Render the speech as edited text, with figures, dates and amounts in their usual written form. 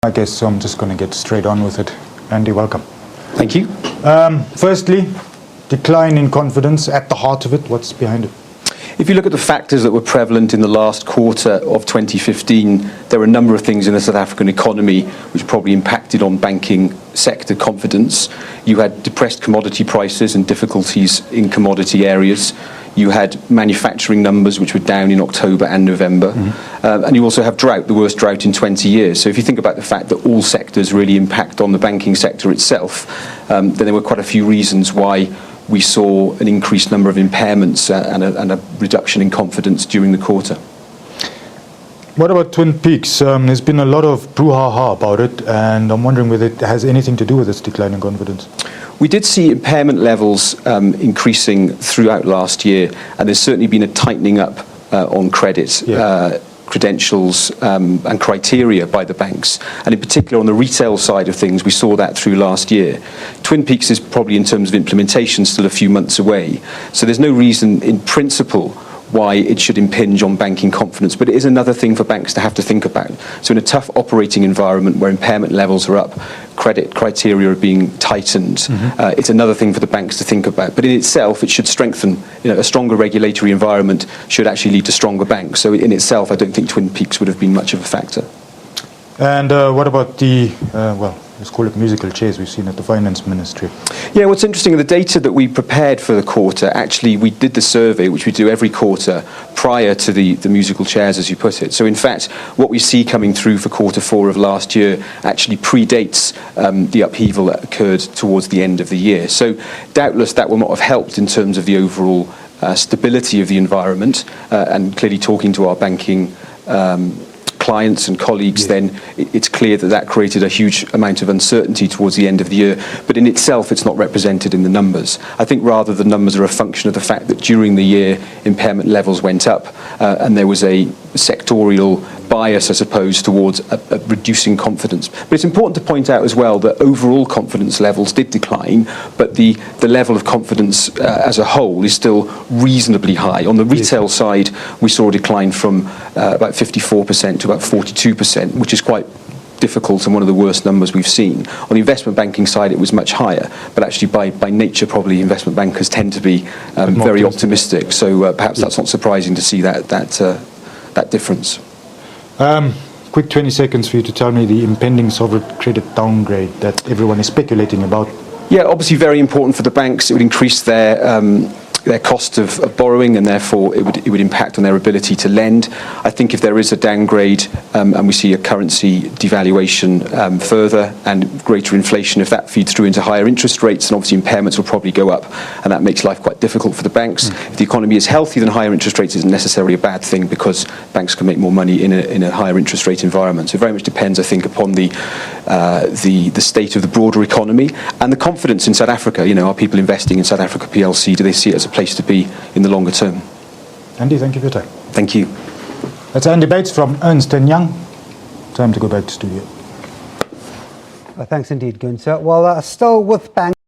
I guess I'm just going to get straight on with it. Andy, welcome. Thank you. Firstly, decline in confidence at the heart of it. What's behind it? If you look at the factors that were prevalent in the last quarter of 2015, there were a number of things in the South African economy which probably impacted on banking sector confidence. You had depressed commodity prices and difficulties in commodity areas. You had manufacturing numbers which were down in October and November. And you also have drought, the worst drought in 20 years. So if you think about the fact that all sectors really impact on the banking sector itself, then there were quite a few reasons why we saw an increased number of impairments and a reduction in confidence during the quarter. What about Twin Peaks? There's been a lot of brouhaha about it, and I'm wondering whether it has anything to do with this decline in confidence. We did see impairment levels increasing throughout last year, and there's certainly been a tightening up on credit. Credentials and criteria by the banks, and in particular on the retail side of things we saw that through last year. Twin Peaks is probably in terms of implementation still a few months away, so there's no reason in principle why it should impinge on banking confidence, but it is another thing for banks to have to think about. So in a tough operating environment where impairment levels are up, credit criteria are being tightened, it's another thing for the banks to think about. But in itself, it should strengthen, a stronger regulatory environment should actually lead to stronger banks. So in itself, I don't think Twin Peaks would have been much of a factor. And what about the, let's call it musical chairs we've seen at the Finance Ministry? Yeah, what's interesting, the data that we prepared for the quarter, actually we did the survey, which we do every quarter, prior to the musical chairs, as you put it. So in fact, what we see coming through for quarter four of last year actually predates the upheaval that occurred towards the end of the year. So doubtless that will not have helped in terms of the overall stability of the environment, and clearly talking to our banking clients and colleagues, then it's clear that that created a huge amount of uncertainty towards the end of the year. But in itself, it's not represented in the numbers. I think rather the numbers are a function of the fact that during the year, impairment levels went up, and there was a sectorial bias, I suppose, towards a reducing confidence. But it's important to point out as well that overall confidence levels did decline, but the level of confidence as a whole is still reasonably high. On the retail side, we saw a decline from about 54% to about 42%, which is quite difficult and one of the worst numbers we've seen. On the investment banking side, it was much higher, but actually by nature, probably investment bankers tend to be very optimistic. So perhaps that's not surprising to see that difference. Quick 20 seconds for you to tell me the impending sovereign credit downgrade that everyone is speculating about. Yeah, obviously very important for the banks. It would increase their cost of borrowing, and therefore it would impact on their ability to lend. I think if there is a downgrade and we see a currency devaluation further and greater inflation, if that feeds through into higher interest rates, then obviously impairments will probably go up, and that makes life quite difficult for the banks. If the economy is healthy, then higher interest rates isn't necessarily a bad thing, because banks can make more money in a higher interest rate environment. So it very much depends, I think, upon the state of the broader economy and the confidence in South Africa. Are people investing in South Africa PLC? Do they see it as a place to be in the longer term? Andy, thank you for your time. Thank you. That's Andy Bates from Ernst and Young. Time to go back to studio. Thanks indeed, Gunther. Well, still with banks.